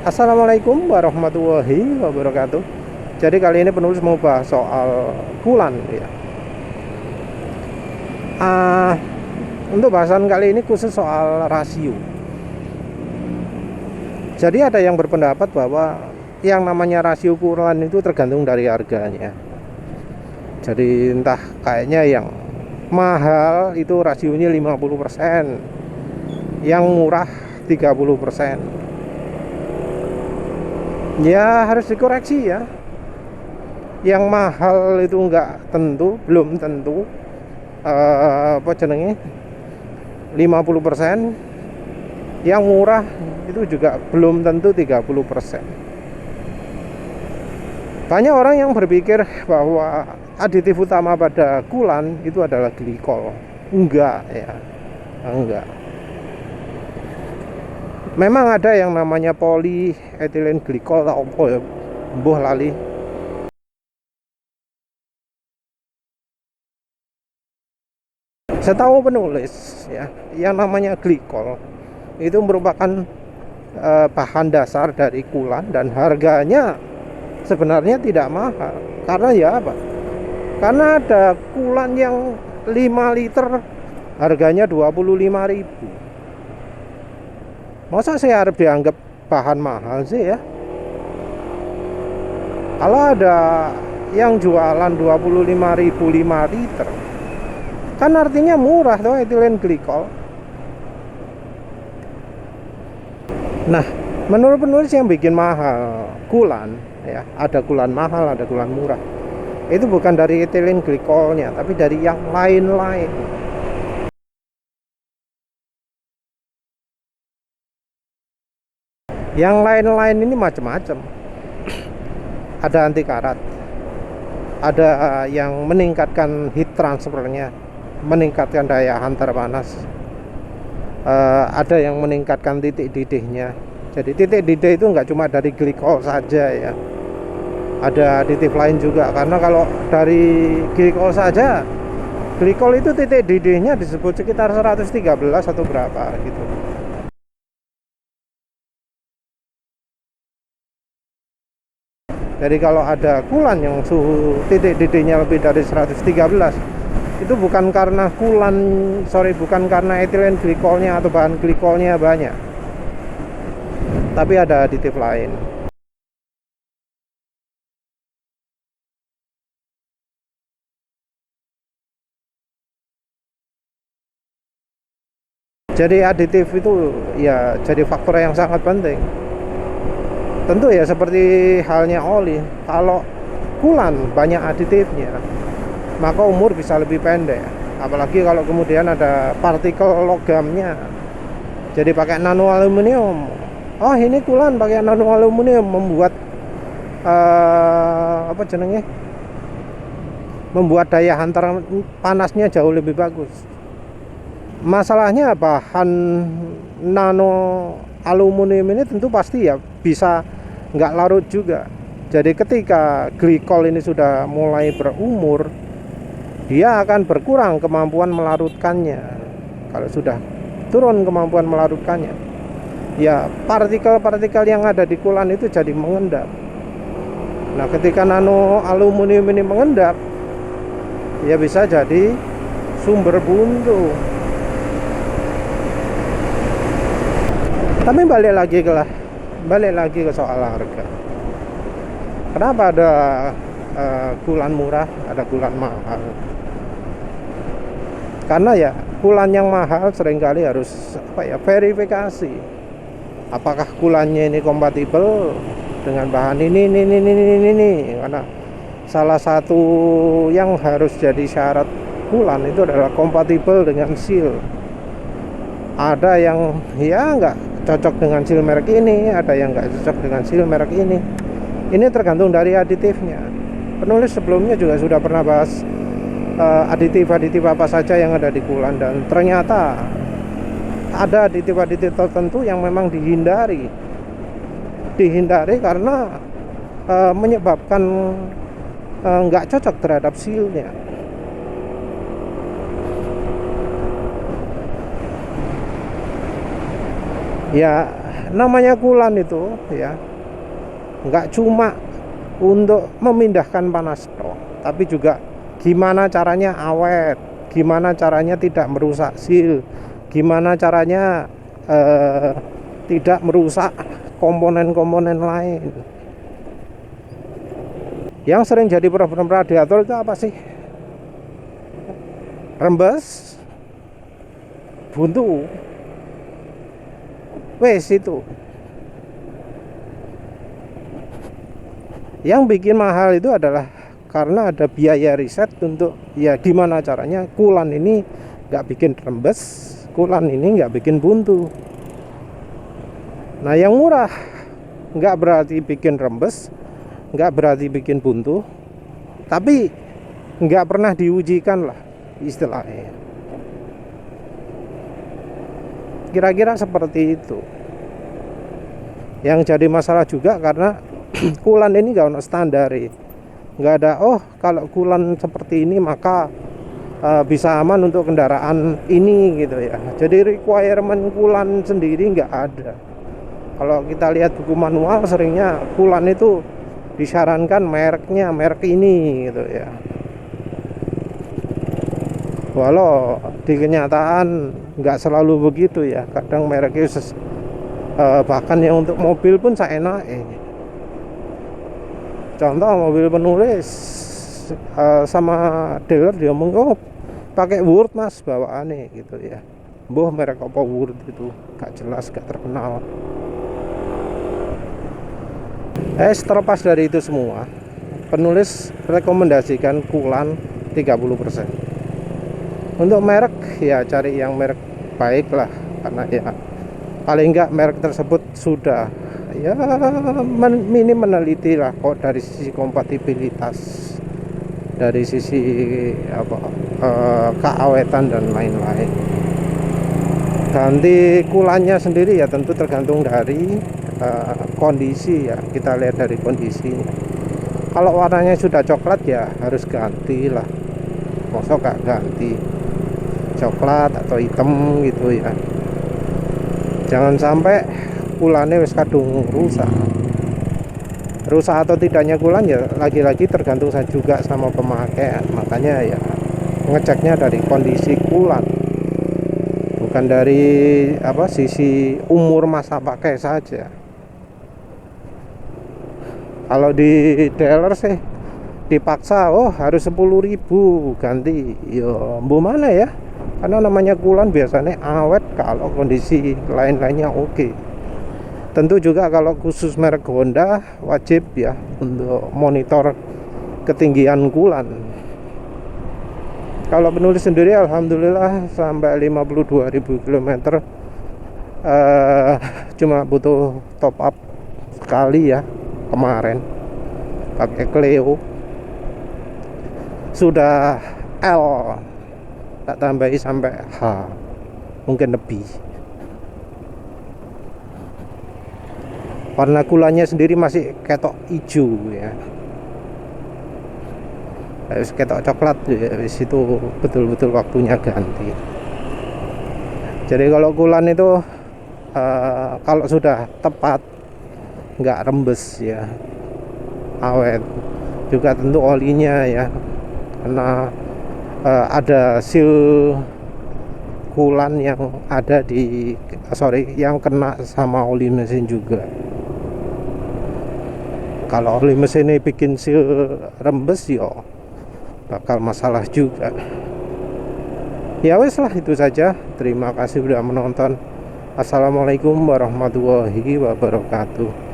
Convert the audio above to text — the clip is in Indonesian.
Assalamualaikum warahmatullahi wabarakatuh. Jadi kali ini penulis mau bahas soal bulan ya. Ah, untuk bahasan kali ini khusus soal rasio. Jadi ada yang berpendapat bahwa yang namanya rasio bulan itu tergantung dari harganya. Jadi entah kayaknya yang mahal itu rasionya 50%, yang murah 30%. Ya harus dikoreksi ya. Yang mahal itu belum tentu apa jenenge 50%. Yang murah itu juga belum tentu 30%. Banyak orang yang berpikir bahwa aditif utama pada kulan itu adalah glikol. Enggak ya. Enggak. Memang ada yang namanya polyethylene glikol atau apa ya, mbuh lali. Setahu penulis ya, yang namanya glikol itu merupakan bahan dasar dari kulan dan harganya sebenarnya tidak mahal. Karena ya apa? Karena ada kulan yang 5 liter harganya 25.000. Masa saya harus dianggap bahan mahal sih ya? Kalau ada yang jualan 25.000 5 liter, kan artinya murah tuh etilen glikol. Nah, menurut penulis yang bikin mahal kulan ya, ada kulan mahal, ada kulan murah. Itu bukan dari etilen glikolnya, tapi dari yang lain-lain. Yang lain-lain ini macam-macam. Ada anti karat, ada yang meningkatkan heat transfernya, meningkatkan daya hantar panas, ada yang meningkatkan titik didihnya. Jadi titik didih itu nggak cuma dari glikol saja ya, ada aditif lain juga. Karena kalau dari glikol saja, glikol itu titik didihnya disebut sekitar 113 atau berapa gitu. Jadi kalau ada kulan yang suhu titik didihnya lebih dari 113, itu bukan karena bukan karena etilen glikolnya atau bahan glikolnya banyak, tapi ada aditif lain. Jadi aditif itu ya jadi faktor yang sangat penting. Tentu ya seperti halnya oli, kalau kulan banyak aditifnya, maka umur bisa lebih pendek. Apalagi kalau kemudian ada partikel logamnya. Jadi pakai nano aluminium. Oh, ini kulan pakai nano aluminium membuat apa jenenge? Membuat daya hantar panasnya jauh lebih bagus. Masalahnya bahan nano aluminium ini tentu pasti ya bisa nggak larut juga. Jadi ketika glikol ini sudah mulai berumur, dia akan berkurang kemampuan melarutkannya. Kalau sudah turun kemampuan melarutkannya, ya partikel-partikel yang ada di kulan itu jadi mengendap. Nah, ketika nano aluminium ini mengendap, ya bisa jadi sumber buntu. Tapi balik lagi ke soal harga. Kenapa ada kulan murah, ada kulan mahal? Karena ya kulan yang mahal seringkali harus verifikasi. Apakah kulannya ini kompatibel dengan bahan ini. Karena salah satu yang harus jadi syarat kulan itu adalah kompatibel dengan seal. Ada yang ya nggak cocok dengan seal merek ini, ada yang nggak cocok dengan seal merek ini. Ini tergantung dari aditifnya. Penulis sebelumnya juga sudah pernah bahas aditif-aditif apa saja yang ada di kulan, dan ternyata ada aditif-aditif tertentu yang memang dihindari karena menyebabkan nggak cocok terhadap sealnya. Ya namanya kulan itu ya nggak cuma untuk memindahkan panas toh, tapi juga gimana caranya awet, gimana caranya tidak merusak seal, gimana caranya tidak merusak komponen-komponen lain. Yang sering jadi problem radiator itu apa sih? Rembes, buntu, wes itu. Yang bikin mahal itu adalah karena ada biaya riset untuk ya gimana caranya kulan ini nggak bikin rembes, kulan ini nggak bikin buntu. Nah yang murah nggak berarti bikin rembes, nggak berarti bikin buntu, tapi nggak pernah diujikan lah istilahnya. Kira-kira seperti itu. Yang jadi masalah juga karena kulan ini nggak ada standar, nggak ada kalau kulan seperti ini maka bisa aman untuk kendaraan ini gitu ya. Jadi requirement kulan sendiri nggak ada. Kalau kita lihat buku manual seringnya kulan itu disarankan mereknya merek ini gitu ya. Walau di kenyataan nggak selalu begitu ya. Kadang mereknya bahkan yang untuk mobil pun seenak. Contoh mobil penulis sama dealer dia ngomong pakai Word mas bawaannya gitu ya. Merek apa Word itu gak jelas, gak terkenal. Terlepas dari itu semua, penulis rekomendasikan kulan 30%. Untuk merek ya cari yang merek baik lah, karena ya paling enggak merek tersebut sudah ya minim meneliti lah kok dari sisi kompatibilitas, dari sisi keawetan dan lain-lain. Ganti kulannya sendiri ya tentu tergantung dari kondisi ya, kita lihat dari kondisinya. Kalau warnanya sudah coklat ya harus ganti lah, masa gak ganti coklat atau hitam gitu ya. Jangan sampai kulannya wis kadung rusak atau tidaknya kulan ya lagi-lagi tergantung juga sama pemakaian. Makanya ya ngeceknya dari kondisi kulan, bukan dari sisi umur masa pakai saja. Kalau di dealer sih dipaksa harus 10.000 ganti, yo mana ya, karena namanya kulan biasanya awet kalau kondisi lain-lainnya oke. Tentu juga kalau khusus merek Honda wajib ya untuk monitor ketinggian kulan. Kalau penulis sendiri alhamdulillah sampai 52.000 km cuma butuh top up sekali ya. Kemarin pakai Clio sudah L, tak tambahi sampai H, mungkin lebih. Warna kulannya sendiri masih ketok hijau ya, harus ketok coklat ya, habis itu betul-betul waktunya ganti. Jadi kalau kulan itu kalau sudah tepat nggak rembes ya, awet. Juga tentu olinya ya, karena ada seal kulan yang ada yang kena sama oli mesin juga. Kalau oli mesin ini bikin seal rembes ya bakal masalah juga. Ya wes lah, itu saja. Terima kasih sudah menonton. Assalamualaikum warahmatullahi wabarakatuh.